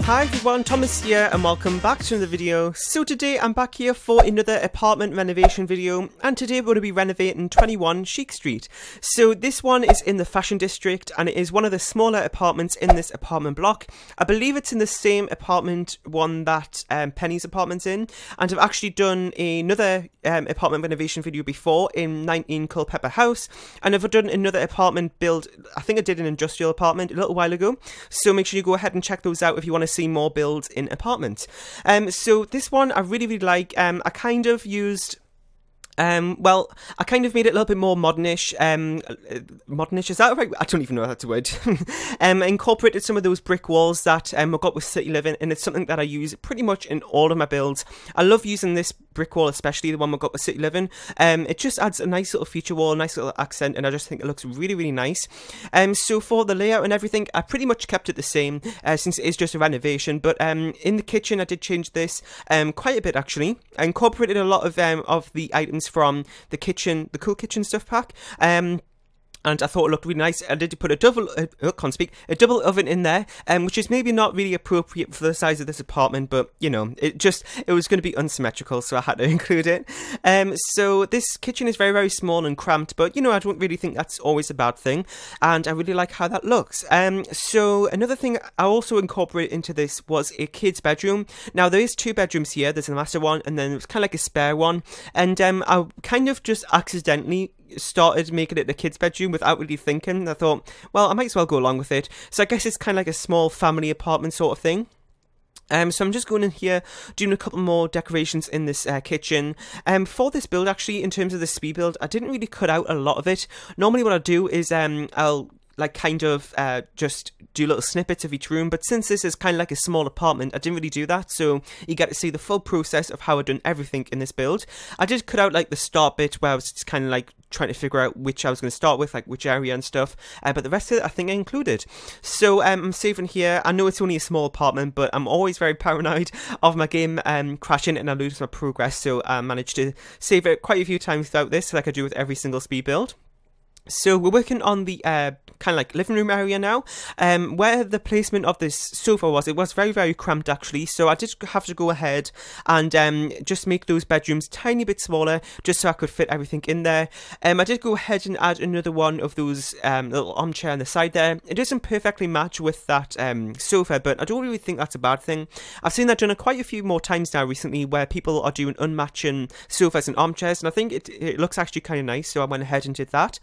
Hi everyone, Thomas here and welcome back to another video. So today I'm back here for another apartment renovation video, and today we're going to be renovating 21 Chic Street. So this one is in the fashion district and it is one of the smaller apartments in this apartment block. I believe it's in the same apartment one that Penny's apartment's in, and I've actually done another apartment renovation video before in 19 Culpeper House, and I've done another apartment build. I think I did an industrial apartment a little while ago, so make sure you go ahead and check those out if you want to see more builds in apartments. So this one I really like. I kind of used well, I kind of made it a little bit more modernish. Modernish, is that right? I don't even know if that's a word. Incorporated some of those brick walls that I got with City Living, and it's something that I use pretty much in all of my builds. I love using this brick wall, especially the one we got with City Living. It just adds a nice little feature wall, a nice little accent, and I just think it looks really nice. So for the layout and everything, I pretty much kept it the same, since it is just a renovation. But in the kitchen, I did change this quite a bit actually. I incorporated a lot of the items from the kitchen, the Cool Kitchen stuff pack. And I thought it looked really nice. I did put a double oven in there, which is maybe not really appropriate for the size of this apartment, but you know, it was going to be unsymmetrical, so I had to include it. So this kitchen is very small and cramped, but you know, I don't really think that's always a bad thing, and I really like how that looks. So another thing I also incorporated into this was a kid's bedroom. Now there is two bedrooms here. There's a master one, and then it's kind of like a spare one, and I kind of just accidentally started making it a kid's bedroom without really thinking. I thought, well, I might as well go along with it. So I guess it's kind of like a small family apartment sort of thing. So I'm just going in here, doing a couple more decorations in this kitchen. For this build, actually, in terms of the speed build, I didn't really cut out a lot of it. Normally what I do is I'll like kind of just do little snippets of each room, but since this is kind of like a small apartment, I didn't really do that, so you get to see the full process of how I've done everything in this build. I did cut out like the start bit where I was just kind of like trying to figure out which I was going to start with, like which area and stuff, but the rest of it I think I included. So I'm saving here. I know it's only a small apartment, but I'm always very paranoid of my game crashing and I lose my progress, so I managed to save it quite a few times throughout this, like I do with every single speed build. So we're working on the kind of like living room area now. Where the placement of this sofa was, it was very cramped actually, so I did have to go ahead and just make those bedrooms tiny bit smaller, just so I could fit everything in there. I did go ahead and add another one of those little armchair on the side there. It doesn't perfectly match with that sofa, but I don't really think that's a bad thing. I've seen that done quite a few more times now recently, where people are doing unmatching sofas and armchairs, and I think it looks actually kind of nice, so I went ahead and did that.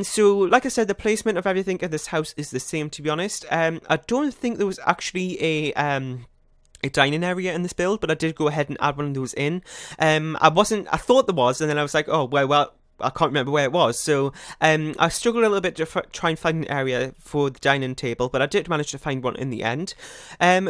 So like I said, the placement of everything in this house is the same, to be honest. I don't think there was actually a dining area in this build, but I did go ahead and add one of those in. I thought there was, and then I was like, oh well, I can't remember where it was, so I struggled a little bit to try and find an area for the dining table, but I did manage to find one in the end.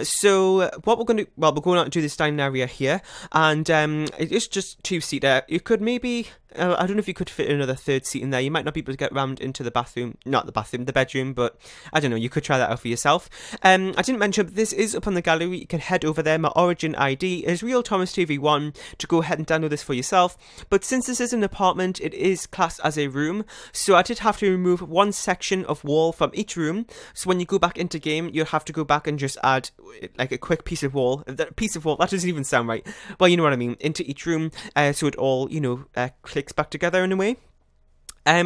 So what we're going to do, well, we're going out to do this dining area here, and it is just two-seater. You could maybe, I don't know if you could fit another third seat in there. You might not be able to get around into the bathroom, not the bathroom, the bedroom, but I don't know, you could try that out for yourself. I didn't mention, but this is up on the gallery. You can head over there. My origin ID is Real Thomas TV1 to go ahead and download this for yourself. But since this is an apartment, it is classed as a room, so I did have to remove one section of wall from each room. So when you go back into game, you'll have to go back and just add like a quick piece of wall. That doesn't even sound right. Well, you know what I mean, into each room, so it all, you know, clicks back together in a way.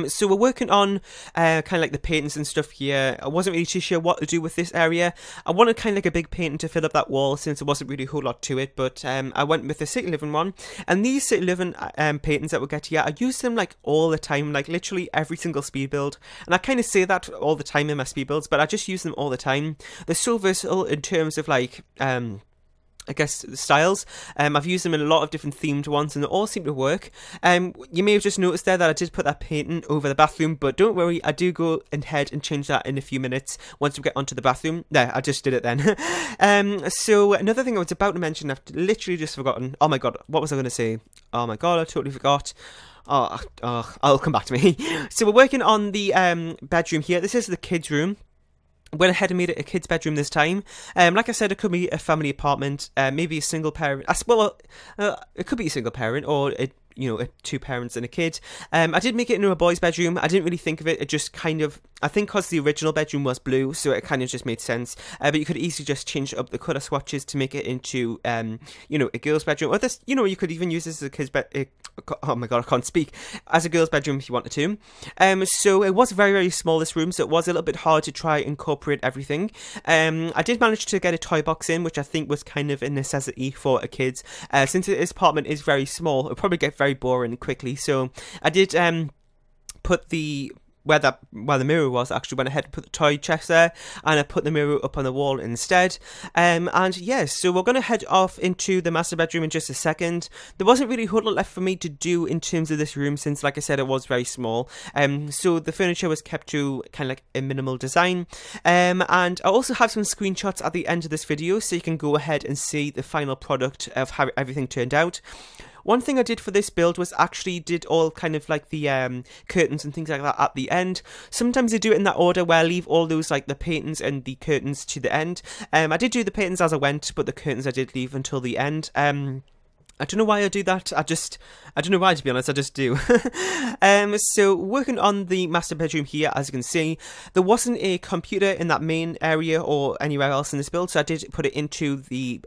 So we're working on kind of like the paintings and stuff here. I wasn't really too sure what to do with this area. I wanted kind of like a big painting to fill up that wall, since there wasn't really a whole lot to it, but I went with the City Living one. And these City Living paintings that we'll get here, I use them like all the time, like literally every single speed build. And I kind of say that all the time in my speed builds, but I just use them all the time. They're so versatile in terms of like I guess the styles. I've used them in a lot of different themed ones, and they all seem to work. You may have just noticed there that I did put that painting over the bathroom, but don't worry, I do go ahead and change that in a few minutes once we get onto the bathroom. There, I just did it then. So another thing I was about to mention, I've literally just forgotten. Oh my god, what was I going to say? Oh my god, I totally forgot. Oh, I'll come back to me. So we're working on the bedroom here. This is the kids' room. Went ahead and made it a kid's bedroom this time. Like I said, it could be a family apartment, maybe a single parent. Well, it could be a single parent, or it you know, two parents and a kid. I did make it into a boy's bedroom. I didn't really think of it. It just kind of, I think because the original bedroom was blue, so it kind of just made sense. But you could easily just change up the colour swatches to make it into, you know, a girl's bedroom. Or this, you know, you could even use this as a kid's bed. Oh my god, I can't speak. As a girl's bedroom if you wanted to. So it was very, very small, this room, so it was a little bit hard to try and incorporate everything. I did manage to get a toy box in, which I think was kind of a necessity for a kid. Since this apartment is very small, it'll probably get very boring quickly. So I did put the where the mirror was, I actually went ahead and put the toy chest there, and I put the mirror up on the wall instead. And yes, so we're going to head off into the master bedroom in just a second. There wasn't really a whole lot left for me to do in terms of this room, since, like I said, it was very small. So the furniture was kept to kind of like a minimal design. And I also have some screenshots at the end of this video, so you can go ahead and see the final product of how everything turned out. One thing I did for this build was actually did all kind of like the curtains and things like that at the end. Sometimes I do it in that order where I leave all those like the paintings and the curtains to the end. I did do the paintings as I went, but the curtains I did leave until the end. I don't know why I do that. I don't know why, to be honest, I just do. So working on the master bedroom here, as you can see, there wasn't a computer in that main area or anywhere else in this build, so I did put it into the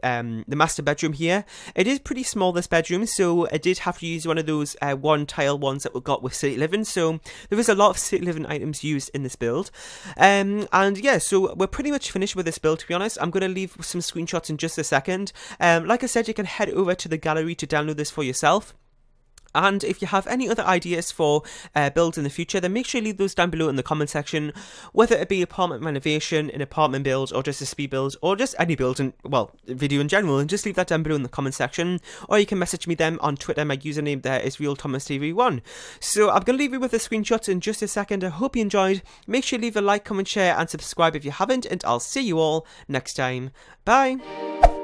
master bedroom here. It is pretty small, this bedroom, so I did have to use one of those one tile ones that we got with City Living, so there is a lot of City Living items used in this build. And yeah, so we're pretty much finished with this build, to be honest. I'm going to leave some screenshots in just a second. Like I said, you can head over to the gallery to download this for yourself. And if you have any other ideas for builds in the future, then make sure you leave those down below in the comment section, whether it be apartment renovation, an apartment build, or just a speed build, or just any build, and well, video in general, and just leave that down below in the comment section, or you can message me them on Twitter. My username there is RealThomasTV1. So I'm going to leave you with the screenshots in just a second. I hope you enjoyed. Make sure you leave a like, comment, share, and subscribe if you haven't, and I'll see you all next time. Bye!